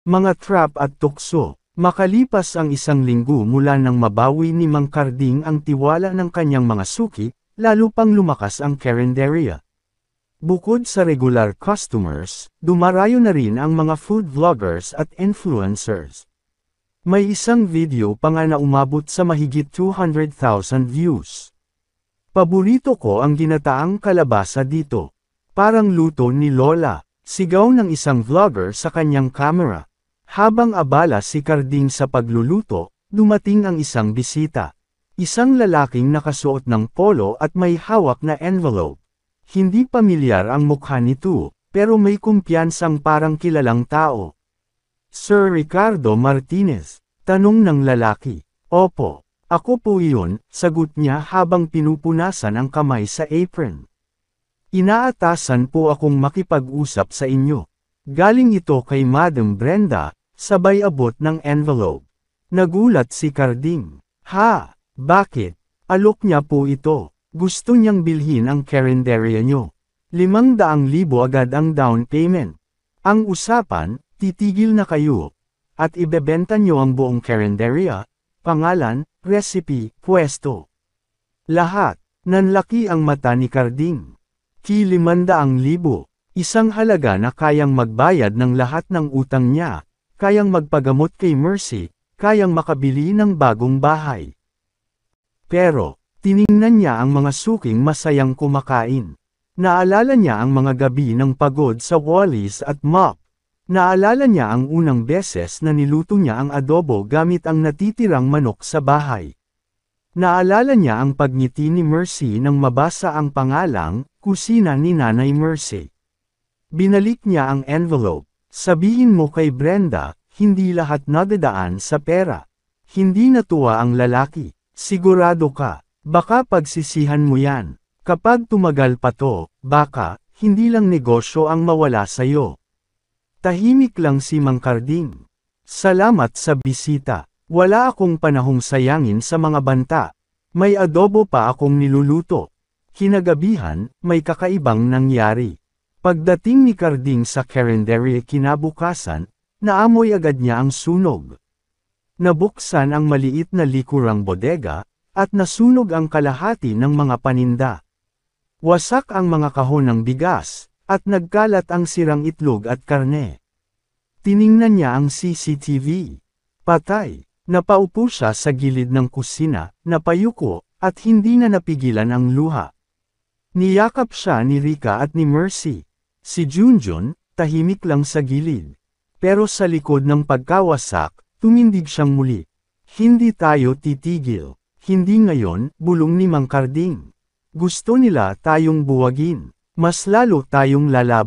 Mga trap at tukso. Makalipas ang isang linggo mula nang mabawi ni Mang Carding ang tiwala ng kanyang mga suki, lalo pang lumakas ang karinderya. Bukod sa regular customers, dumarayo na rin ang mga food vloggers at influencers. May isang video pa nga na umabot sa mahigit 200,000 views. Paborito ko ang ginataang kalabasa dito. Parang luto ni Lola, sigaw ng isang vlogger sa kanyang camera. Habang abala si Carding sa pagluluto, dumating ang isang bisita. Isang lalaking nakasuot ng polo at may hawak na envelope. Hindi pamilyar ang mukha nito, pero may kumpiyansang parang kilalang tao. Sir Ricardo Martinez, tanong ng lalaki. Opo, ako po iyon, sagot niya habang pinupunasan ang kamay sa apron. Inaatasan po akong makipag-usap sa inyo. Galing ito kay Madam Brenda, sabay abot ng envelope. Nagulat si Carding. Ha? Bakit? Alok niya po ito. Gusto niyang bilhin ang karinderya nyo. 500,000 agad ang down payment. Ang usapan, titigil na kayo. At ibebenta nyo ang buong karinderya, pangalan, recipe, pwesto. Lahat. Nanlaki ang mata ni Carding. 500,000. Isang halaga na kayang magbayad ng lahat ng utang niya, kayang magpagamot kay Mercy, kayang makabili ng bagong bahay. Pero, tiningnan niya ang mga suking masayang kumakain. Naalala niya ang mga gabi ng pagod sa Wallis at Mop. Naalala niya ang unang beses na niluto niya ang adobo gamit ang natitirang manok sa bahay. Naalala niya ang pagngiti ni Mercy nang mabasa ang pangalang, kusina ni Nanay Mercy. Binalik niya ang envelope. Sabihin mo kay Brenda, hindi lahat nadadaan sa pera. Hindi natuwa ang lalaki. Sigurado ka, baka pagsisihan mo yan. Kapag tumagal pa to, baka, hindi lang negosyo ang mawala sayo. Tahimik lang si Mang Carding. Salamat sa bisita. Wala akong panahong sayangin sa mga banta. May adobo pa akong niluluto. Kinagabihan, may kakaibang nangyari. Pagdating ni Carding sa karinderya kinabukasan, naamoy agad niya ang sunog. Nabuksan ang maliit na likurang bodega, at nasunog ang kalahati ng mga paninda. Wasak ang mga kahon ng bigas, at nagkalat ang sirang itlog at karne. Tiningnan niya ang CCTV. Patay. Napaupo siya sa gilid ng kusina, napayuko, at hindi na napigilan ang luha. Niyakap siya ni Rika at ni Mercy. Si Junjun, tahimik lang sa gilid. Pero sa likod ng pagkawasak, tumindig siyang muli. Hindi tayo titigil. Hindi ngayon, bulong ni Mang Carding. Gusto nila tayong buwagin. Mas lalo tayong lalaban.